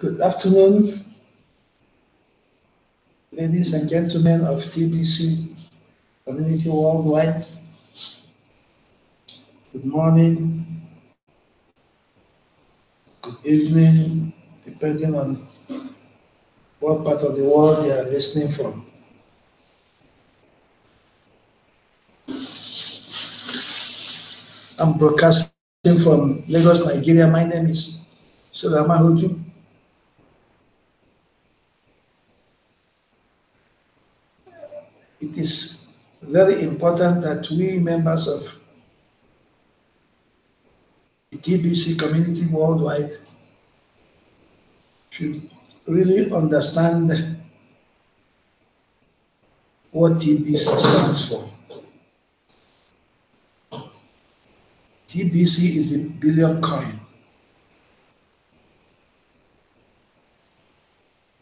Good afternoon, ladies and gentlemen of TBC Community Worldwide. Good morning, good evening, depending on what part of the world you are listening from. I'm broadcasting from Lagos, Nigeria. My name is Amahaotu. It is very important that we members of the TBC community worldwide should really understand what TBC stands for. TBC is the billion coin.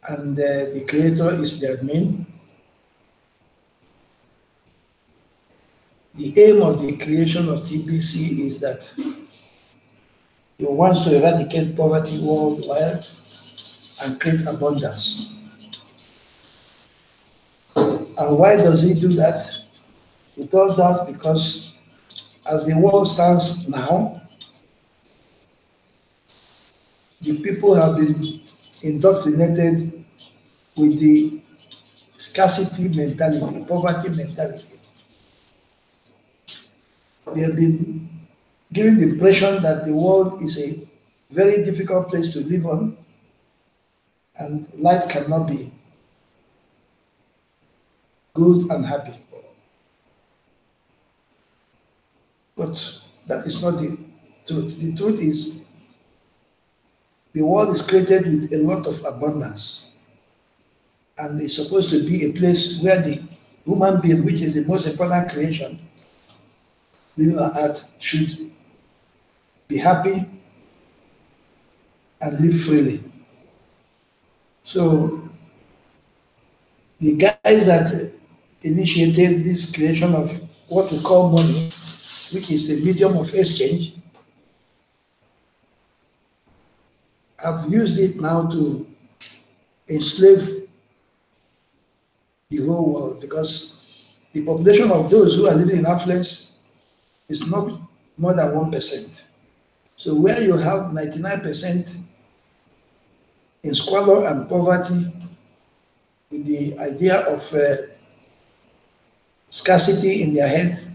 And the creator is the admin. The aim of the creation of TBC is that he wants to eradicate poverty worldwide and create abundance. And why does he do that? Without doubt, because as the world stands now, the people have been indoctrinated with the scarcity mentality, poverty mentality. They have been given the impression that the world is a very difficult place to live on and life cannot be good and happy. But that is not the truth. The truth is the world is created with a lot of abundance and it's supposed to be a place where the human being, which is the most important creation living on earth, should be happy and live freely. So the guys that initiated this creation of what we call money, which is the medium of exchange, have used it now to enslave the whole world, because the population of those who are living in affluence is not more than 1%. So where you have 99% in squalor and poverty, with the idea of scarcity in their head,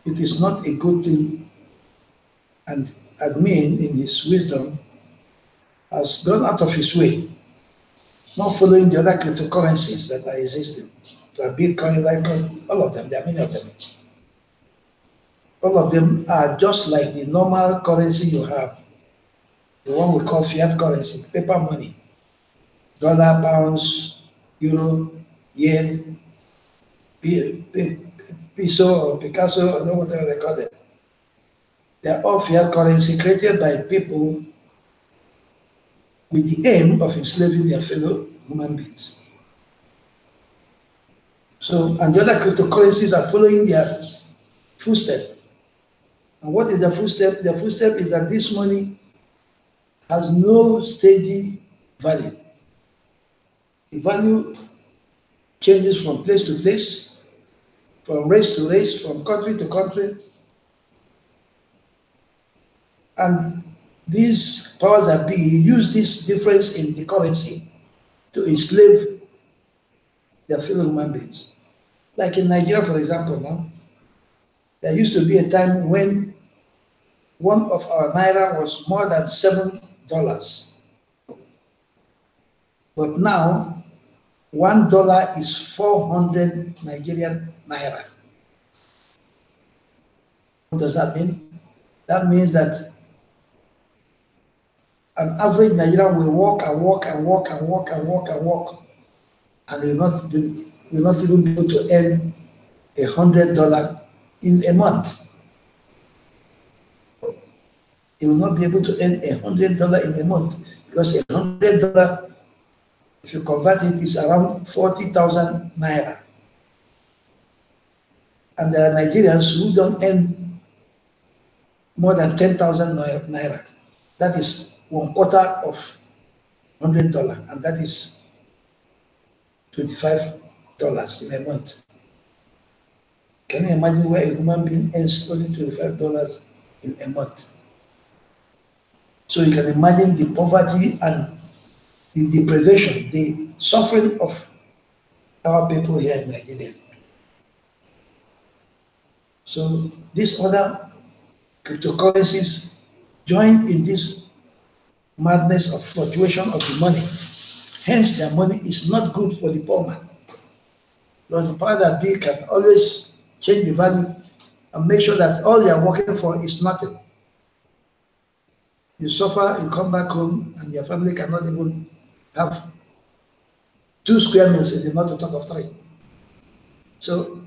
it is not a good thing. And admin, in his wisdom, has gone out of his way, not following the other cryptocurrencies that are existing. So Bitcoin, Litecoin, all of them, there are many of them. All of them are just like the normal currency you have, the one we call fiat currency, paper money, dollar, pounds, euro, yen, peso or Picasso, or whatever they call them. They are all fiat currency created by people with the aim of enslaving their fellow human beings. So, and the other cryptocurrencies are following their footstep. And what is the footstep? The footstep is that this money has no steady value. The value changes from place to place, from race to race, from country to country. And these powers that be use this difference in the currency to enslave their fellow human beings. Like in Nigeria, for example, now, there used to be a time when one of our naira was more than $7. But now, $1 is 400 Nigerian naira. What does that mean? That means that an average Nigerian will walk and walk and walk and walk and walk and walk, and will not even be able to earn $100 in a month. He will not be able to earn $100 in a month, because $100, if you convert it, is around 40,000 naira. And there are Nigerians who don't earn more than 10,000 naira. That is 1/4 of $100, and that is $25 in a month. Can you imagine where a human being earns only $25 in a month? So you can imagine the poverty and the deprivation, the suffering of our people here in Nigeria. So these other cryptocurrencies join in this madness of fluctuation of the money. Hence, their money is not good for the poor man. Because the power that be can always change the value and make sure that all you are working for is nothing. You suffer, you come back home, and your family cannot even have 2 square meals, and not to talk of 3. So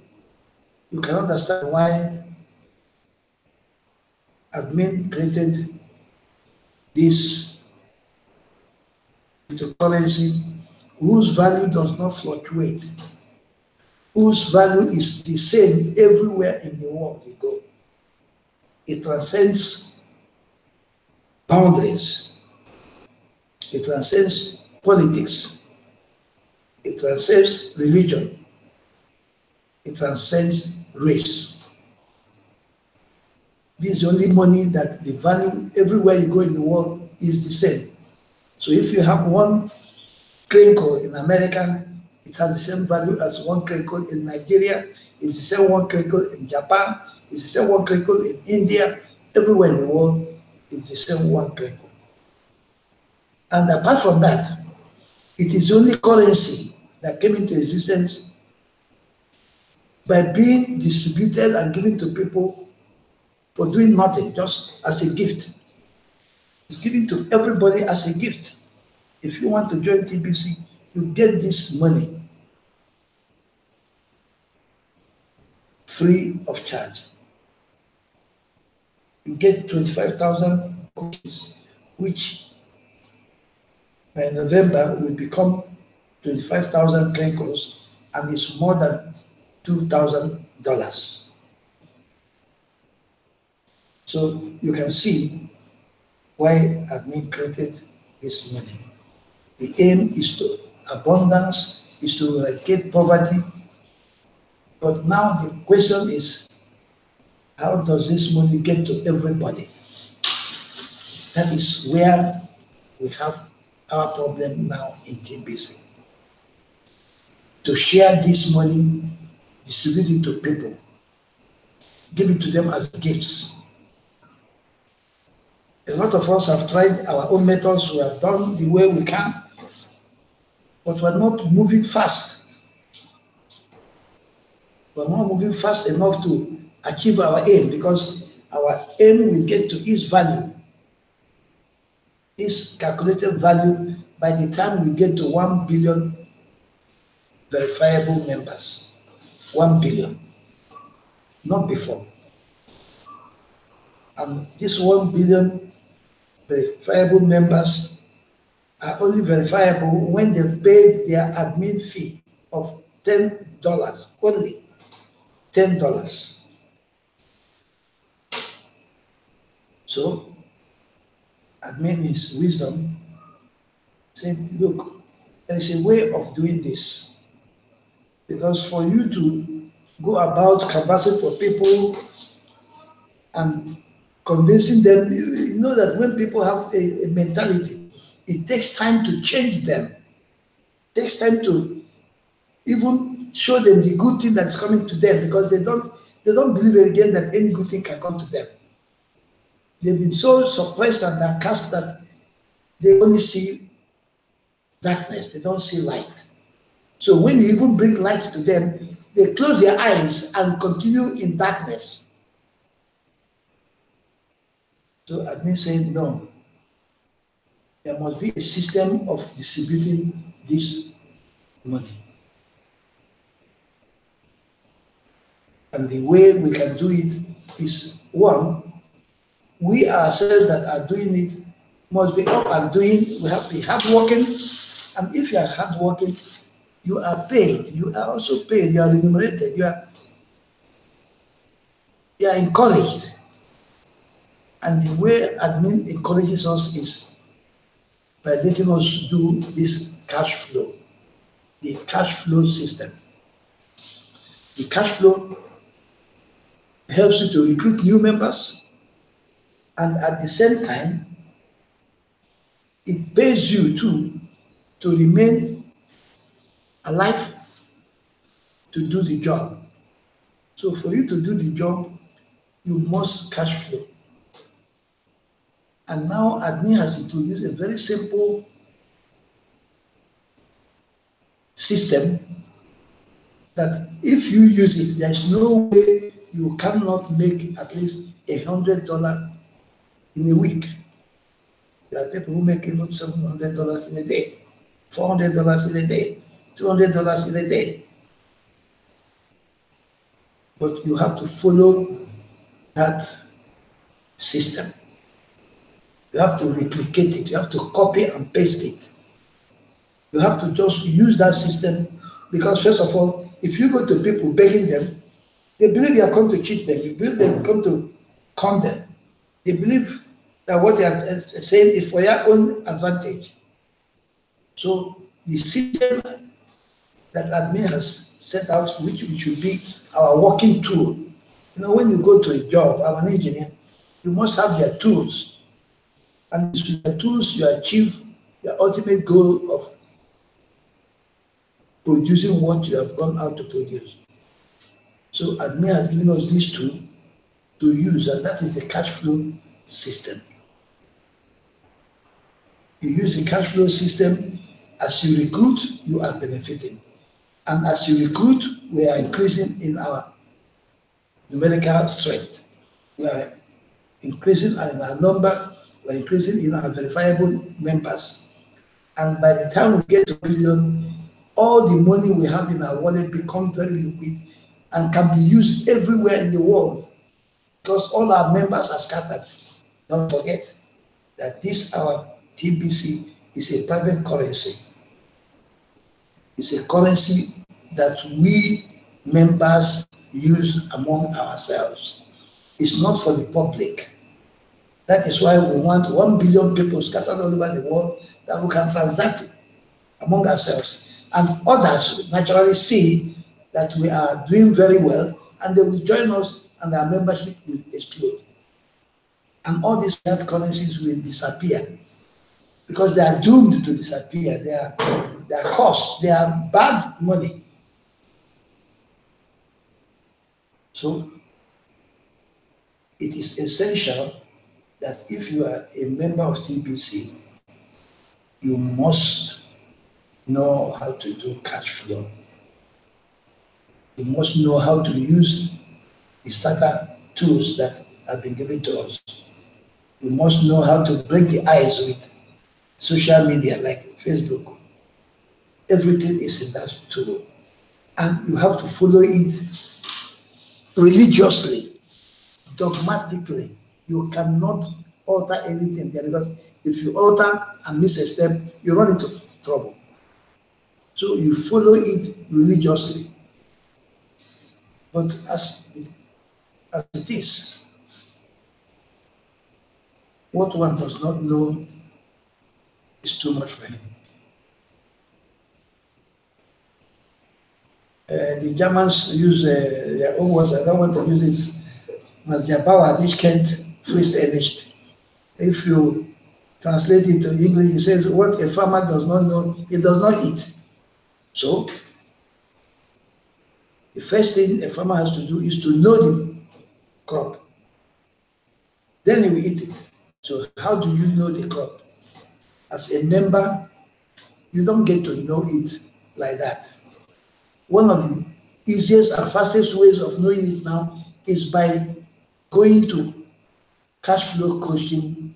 you can understand why admin created this cryptocurrency whose value does not fluctuate, whose value is the same everywhere in the world you go. It transcends boundaries. It transcends politics. It transcends religion. It transcends race. This is the only money that the value everywhere you go in the world is the same. So if you have 1 crinkle in America, it has the same value as 1 crinkle in Nigeria, it's the same 1 crinkle in Japan, it's the same 1 crinkle in India. Everywhere in the world, it's the same 1 crinkle. And apart from that, it is the only currency that came into existence by being distributed and given to people for doing nothing, just as a gift. It's given to everybody as a gift. If you want to join TBC, you get this money free of charge. You get 25,000 cookies, which by November will become 25,000 crinkles, and it's more than $2,000. So you can see why admin created this money. The aim is to abundance, is to eradicate poverty. But now the question is, how does this money get to everybody? That is where we have our problem now in TBC. To share this money, distribute it to people, give it to them as gifts. A lot of us have tried our own methods, we have done the way we can, but we're not moving fast. We're not moving fast enough to achieve our aim, because our aim will get to its value, its calculated value, by the time we get to 1 billion verifiable members. 1 billion, not before. And this 1 billion verifiable members are only verifiable when they've paid their admin fee of $10, only $10. So, admin is wisdom, said, look, there is a way of doing this. Because for you to go about canvassing for people and convincing them, you know that when people have a mentality, it takes time to change them. It takes time to even show them the good thing that is coming to them, because they don't believe again that any good thing can come to them. They've been so suppressed and downcast that they only see darkness, they don't see light. So when you even bring light to them, they close their eyes and continue in darkness. So admin said, no, there must be a system of distributing this money. And the way we can do it is, one, we ourselves that are doing it must be up and doing. We have to be hardworking. And if you are hardworking, you are paid. You are also paid. You are remunerated. You are encouraged. And the way admin encourages us is by letting us do this cash flow, the cash flow system. The cash flow helps you to recruit new members, and at the same time, it pays you to remain alive to do the job. So for you to do the job, you must cash flow. And now admin has introduced a very simple system that if you use it, there's no way you cannot make at least $100 in a week. There are people who make even $700 in a day, $400 in a day, $200 in a day. But you have to follow that system. You have to replicate it. You have to copy and paste it. You have to just use that system, because first of all, if you go to people begging them, they believe you have come to cheat them. You believe they have come to con them. They believe that what they are saying is for your own advantage. So the system that admin has set out, which should be our working tool. You know, when you go to a job, I'm an engineer, you must have your tools. And it's with the tools you achieve your ultimate goal of producing what you have gone out to produce. So admin has given us this tool to use, and that is the cash flow system. You use the cash flow system. As you recruit, you are benefiting. And as you recruit, we are increasing in our numerical strength. We are increasing in our number, we are increasing in our verifiable members. And by the time we get to 1 million, all the money we have in our wallet becomes very liquid and can be used everywhere in the world, because all our members are scattered. Don't forget that this, our TBC, is a private currency. It's a currency that we members use among ourselves. It's not for the public. That is why we want 1 billion people scattered all over the world that we can transact among ourselves. And others will naturally see that we are doing very well, and they will join us, and our membership will explode. And all these fiat currencies will disappear, because they are doomed to disappear. They are cost, they are bad money. So it is essential that if you are a member of TBC, you must know how to do cash flow. You must know how to use the starter tools that have been given to us. You must know how to break the ice with social media like Facebook. Everything is in that tool. And you have to follow it religiously, dogmatically. You cannot alter anything there, because if you alter and miss a step, you run into trouble. So you follow it religiously. But as it is, what one does not know is too much for him. The Germans use their own words. I don't want to use it. As their power, nicht kennt, frisst nicht. If you translate it to English, it says what a farmer does not know, he does not eat. So the first thing a farmer has to do is to know the crop. Then he will eat it. So how do you know the crop? As a member, you don't get to know it like that. One of the easiest and fastest ways of knowing it now is by going to cash flow coaching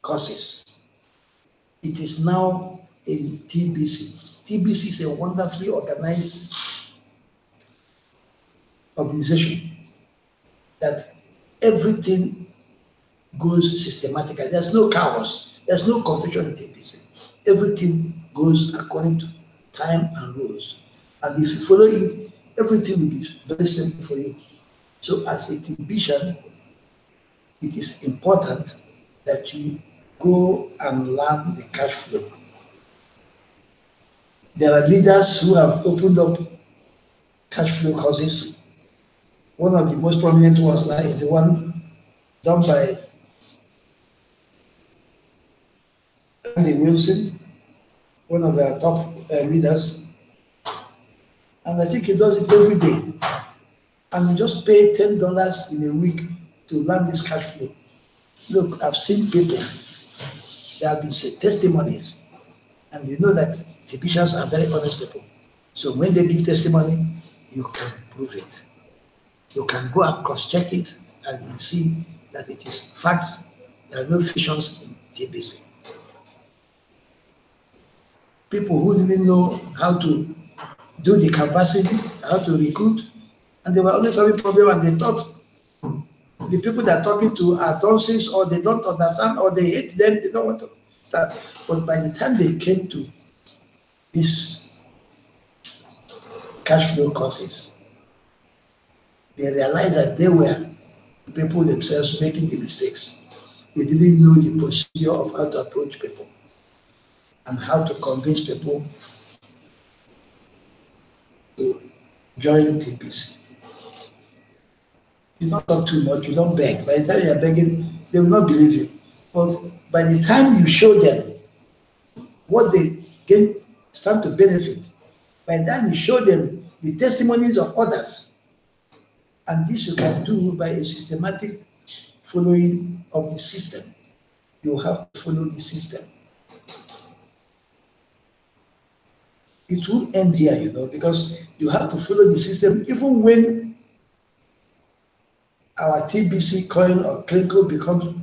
courses. It is now in TBC. TBC is a wonderfully organized organization that everything goes systematically. There's no chaos. There's no confusion in TBC. Everything goes according to time and rules. And if you follow it, everything will be very simple for you. So as a TBCian, it is important that you go and learn the cash flow. There are leaders who have opened up cash flow courses. One of the most prominent ones now is the one done by Andy Wilson, one of their top leaders. And I think he does it every day. And you just pay $10 in a week to learn this cash flow. Look, I've seen people, there have been testimonies, and you know that technicians are very honest people. So when they give testimony, you can prove it. You can go and cross-check it, and you see that it is facts. There are no fictions in TBC. People who didn't know how to do the canvassing, how to recruit, and they were always having problems, and they thought the people they're talking to are dunces, or they don't understand, or they hate them, they don't want to start. But by the time they came to these cash flow courses, they realized that they were people themselves making the mistakes. They didn't know the procedure of how to approach people and how to convince people to join TBC. You don't talk too much, you don't beg. By the time you're begging, they will not believe you. But by the time you show them what they can stand to benefit, by the time you show them the testimonies of others, and this you can do by a systematic following of the system. You have to follow the system. It won't end here, you know, because you have to follow the system even when our TBC coin or crinkle becomes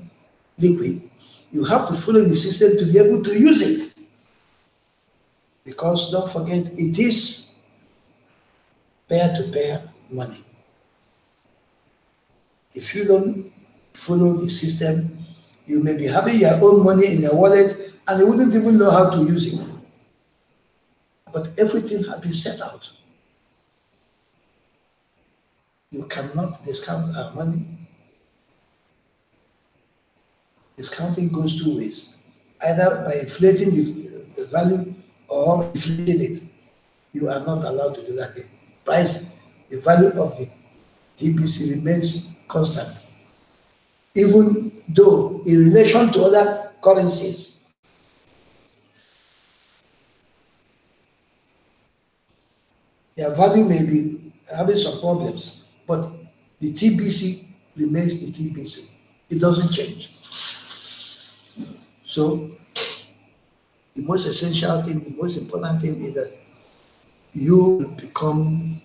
liquid. You have to follow the system to be able to use it. Because don't forget, it is peer-to-peer money. If you don't follow the system, you may be having your own money in your wallet and you wouldn't even know how to use it. But everything has been set out. You cannot discount our money. Discounting goes two ways, either by inflating the value or inflating it. You are not allowed to do that. The price, the value of the TBC remains constant, even though in relation to other currencies, their value may be having some problems, but the TBC remains the TBC. It doesn't change. So the most essential thing, the most important thing is that you become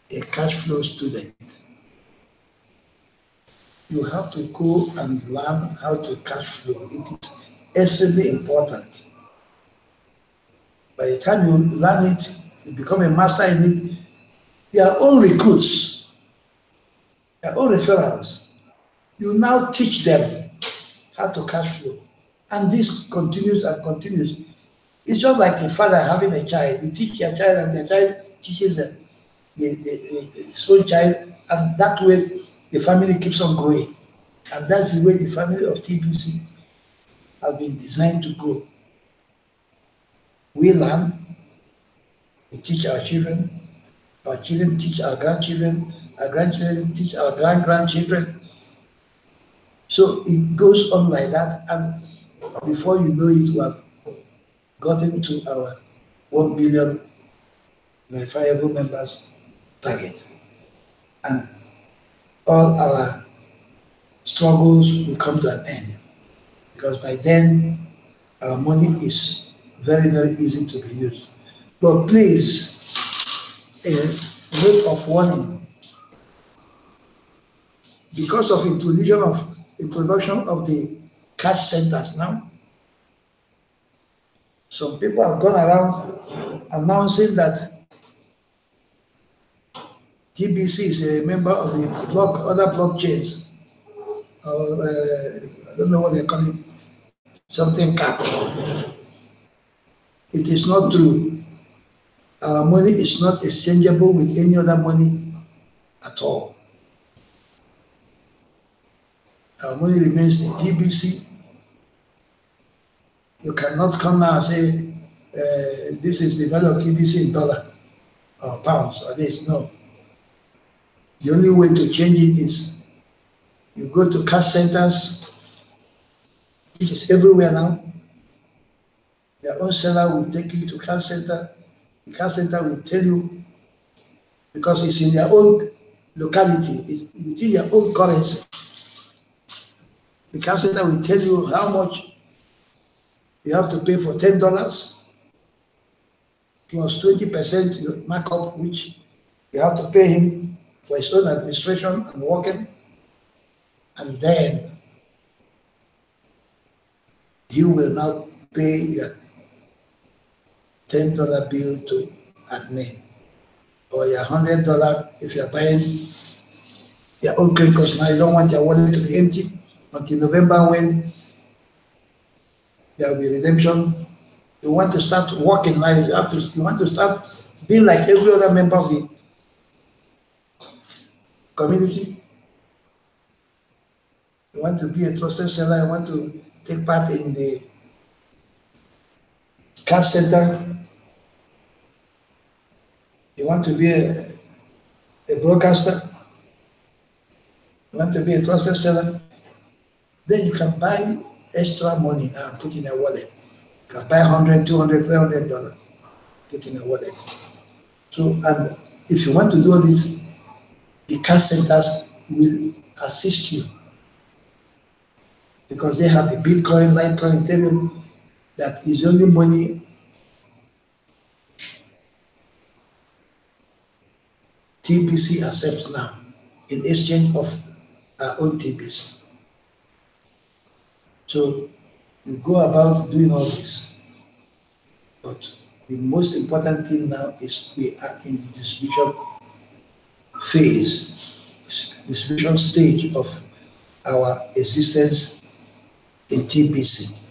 a cash flow student. You have to go and learn how to cash flow. It is extremely important. By the time you learn it, you become a master in it, your own recruits, your own referrals, you now teach them how to cash flow. And this continues and continues. It's just like a father having a child. You teach your child and the child teaches his own child, and that way the family keeps on going. And that's the way the family of TBC has been designed to grow. We learn, we teach our children teach our grandchildren teach our grandchildren. So it goes on like that, and before you know it, we have gotten to our 1 billion verifiable members target. And all our struggles will come to an end, because by then our money is very, very easy to be used. But please, a note of warning: because of introduction of the cash centers now, some people have gone around announcing that TBC is a member of the other blockchains, or I don't know what they call it, something cap. It is not true. Our money is not exchangeable with any other money at all. Our money remains in TBC. You cannot come now and say, this is the value of TBC in dollar or pounds or this. No. The only way to change it is you go to cash centers, which is everywhere now. Their own seller will take you to cash center. The cash center will tell you, because it's in their own locality, it's within their own currency. The cash center will tell you how much you have to pay for $10 plus 20% markup, which you have to pay him for his own administration and working, and then you will now pay your $10 bill to admin, or your $100 if you're buying your own credit, because now you don't want your wallet to be empty until November, when there will be redemption. You want to start working now. You want to start being like every other member of the community. You want to be a trusted seller. You want to take part in the cash center. You want to be a broadcaster. You want to be a trusted seller. Then you can buy extra money now and put in a wallet. You can buy $100, $200, $300, put in a wallet. So, and if you want to do this, the cash centers will assist you, because they have the Bitcoin, Litecoin, Ethereum, that is the only money TBC accepts now in exchange of our own TBC. So we go about doing all this, but the most important thing now is we are in the distribution phase, distribution stage of our existence in TBC.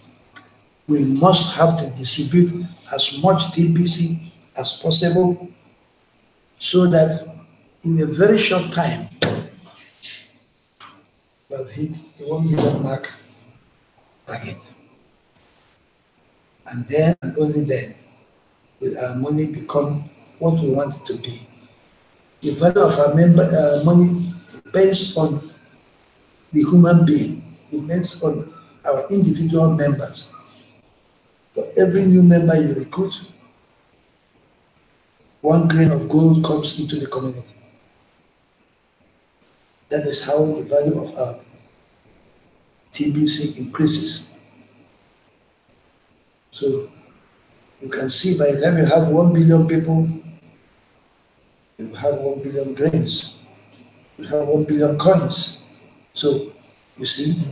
We must have to distribute as much TBC as possible, so that in a very short time we'll hit the 1 million mark target. And then, and only then, will our money become what we want it to be. The value of our money depends on the human being, depends on our individual members. For every new member you recruit, 1 grain of gold comes into the community. That is how the value of our TBC increases. So you can see, by the time you have 1 billion people, you have 1 billion grains, you have 1 billion coins. So you see,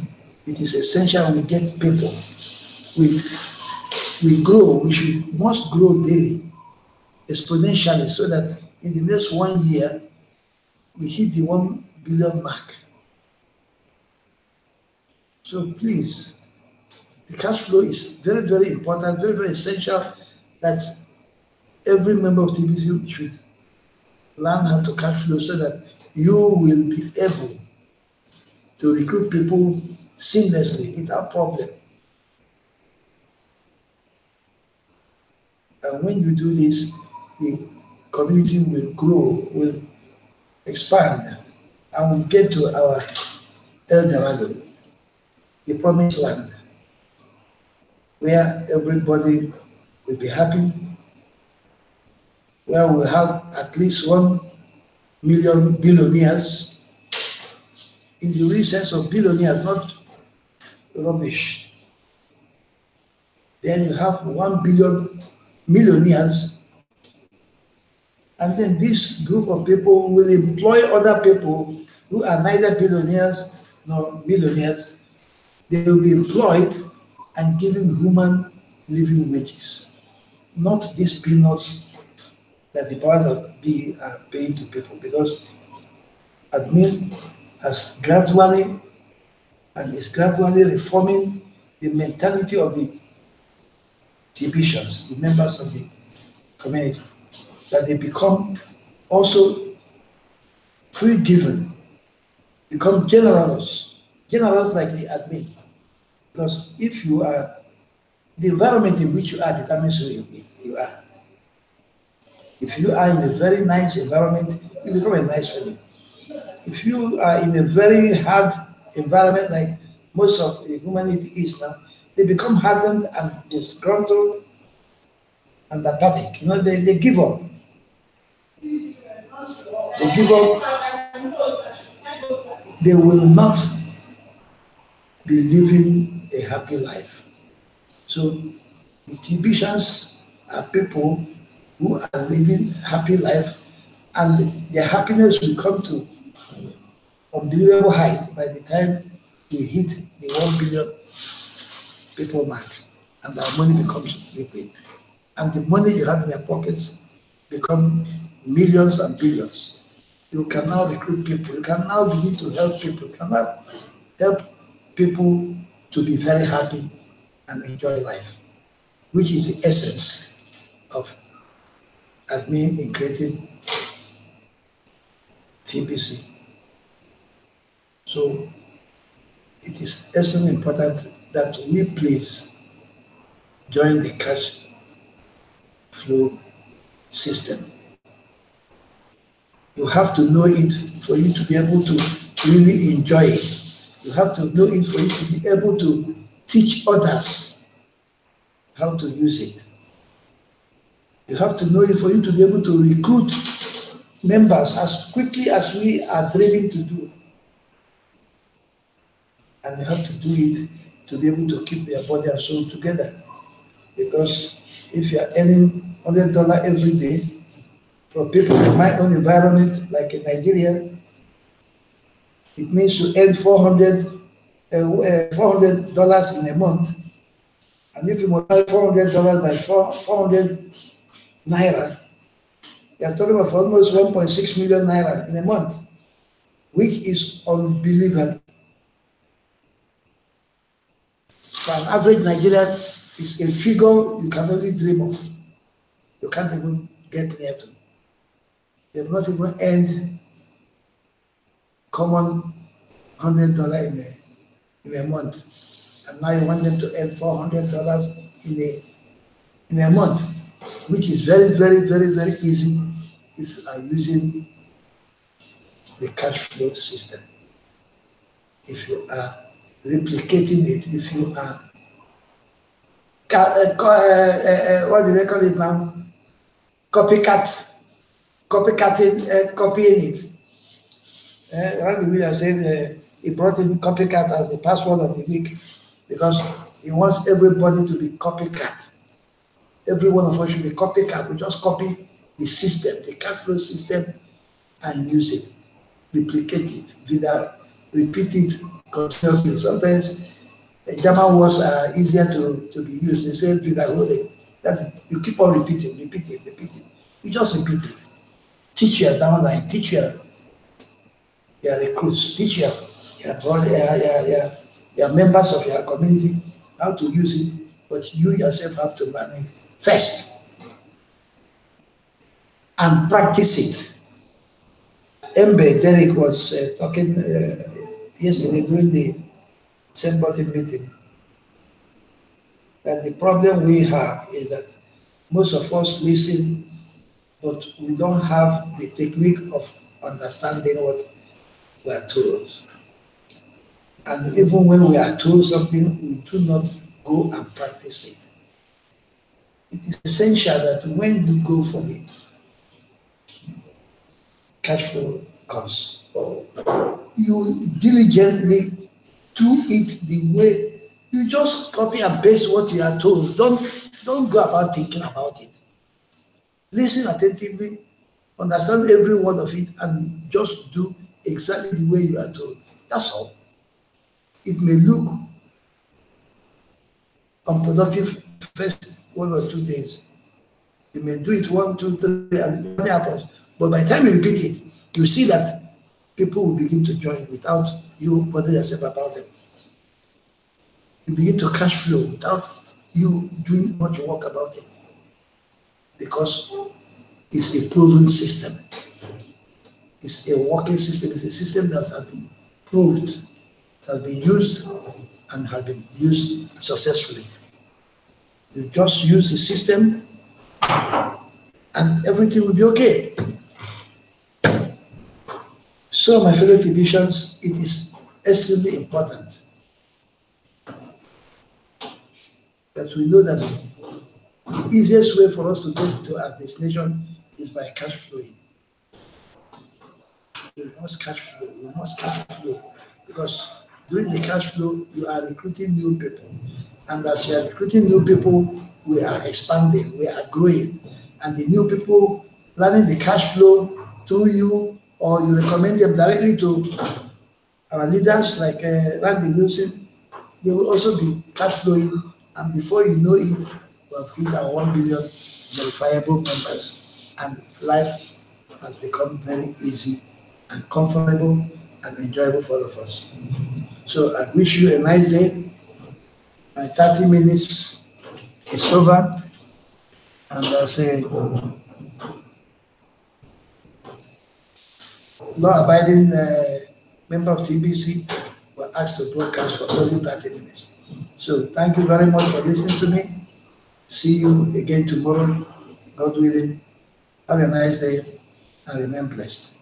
it is essential we get people. We grow, must grow daily, exponentially, so that in the next 1 year, we hit the 1 billion mark. So please, the cash flow is very, very important, very, very essential, that every member of TBC should learn how to cash flow, so that you will be able to recruit people seamlessly without problem. And when you do this, the community will grow, will expand, and we'll get to our El Dorado, the promised land, where everybody will be happy, where we'll have at least 1 million billionaires, in the real sense of billionaires, not rubbish. Then you have 1 billion millionaires, and then this group of people will employ other people who are neither billionaires nor millionaires. They will be employed and given human living wages, not these peanuts that the powers that be are paying to people, because admin has gradually and is gradually reforming the mentality of the TBCians, the members of the community, that they become also free given, become generous, generals like the admin. Because if you are, the environment in which you are determines who you are. If you are in a very nice environment, you become a nice fellow. If you are in a very hard environment, like most of the humanity is now, they become hardened and disgruntled and apathic. You know, they give up. They give up. They will not be living a happy life. So the Tibetians are people who are living happy life, and their happiness will come to unbelievable height by the time we hit the 1 billion people mark, and our money becomes liquid. And the money you have in your pockets become millions and billions. You can now recruit people. You can now begin to help people. You can now help people to be very happy and enjoy life, which is the essence of admin in creating TBC. So it is extremely important that we please join the cash flow system. You have to know it for you to be able to really enjoy it. You have to know it for you to be able to teach others how to use it. You have to know it for you to be able to recruit members as quickly as we are dreaming to do. And you have to do it to be able to keep their body and soul together. Because if you are earning $100 every day, for people in my own environment, like in Nigeria, it means you earn $400 in a month. And if you multiply $400 by 400 naira, you are talking about almost 1.6 million naira in a month, which is unbelievable. For an average Nigerian, it's a figure you can only dream of. You can't even get near to. They've not even earned common $100 in a month. And now you want them to earn $400 in a month, which is very, very, very, very easy if you are using the cash flow system. If you are replicating it, if you are, what do they call it now? Copycatting, copying it. Randy Williams said he brought in copycat as the password of the week because he wants everybody to be copycat. Every one of us should be copycat. We just copy the system, the cash flow system, and use it, replicate it, repeat it continuously. Sometimes the German words are easier to be used. They say wiederholen. That's it. You keep on repeating. You just repeat it. Teach your downline, teach your recruits, teach your members of your community how to use it, but you yourself have to learn it first and practice it. Mbe Derek was talking yesterday during the same body meeting that the problem we have is that most of us listen, but we don't have the technique of understanding what we are told. And even when we are told something, we do not go and practice it. It is essential that when you go for the cash flow course, you diligently do it the way you just copy and paste what you are told. Don't go about thinking about it. Listen attentively, understand every word of it, and just do exactly the way you are told. That's all. It may look unproductive first 1 or 2 days. You may do it 1, 2, 3, and nothing happens. But by the time you repeat it, you see that people will begin to join without you bothering yourself about them. You begin to cash flow without you doing much work about it. Because it's a proven system. It's a working system. It's a system that has been proved It has been used and has been used successfully. You just use the system and everything will be okay. So, my fellow Tibetians, it is extremely important that we know that the easiest way for us to get to our destination is by cash flowing. We must cash flow. We must cash flow because during the cash flow, you are recruiting new people. And as you are recruiting new people, we are expanding, we are growing. And the new people learning the cash flow through you, or you recommend them directly to our leaders like Randy Wilson, they will also be cash flowing. And before you know it, we have hit our 1 billion verifiable members. And life has become very easy and comfortable and enjoyable for all of us. So I wish you a nice day. My 30 minutes is over. And I say, law-abiding member of TBC were asked to broadcast for only 30 minutes. So thank you very much for listening to me. See you again tomorrow, God willing. Have a nice day and remain blessed.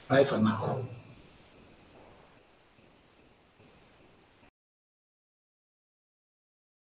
Bye for now.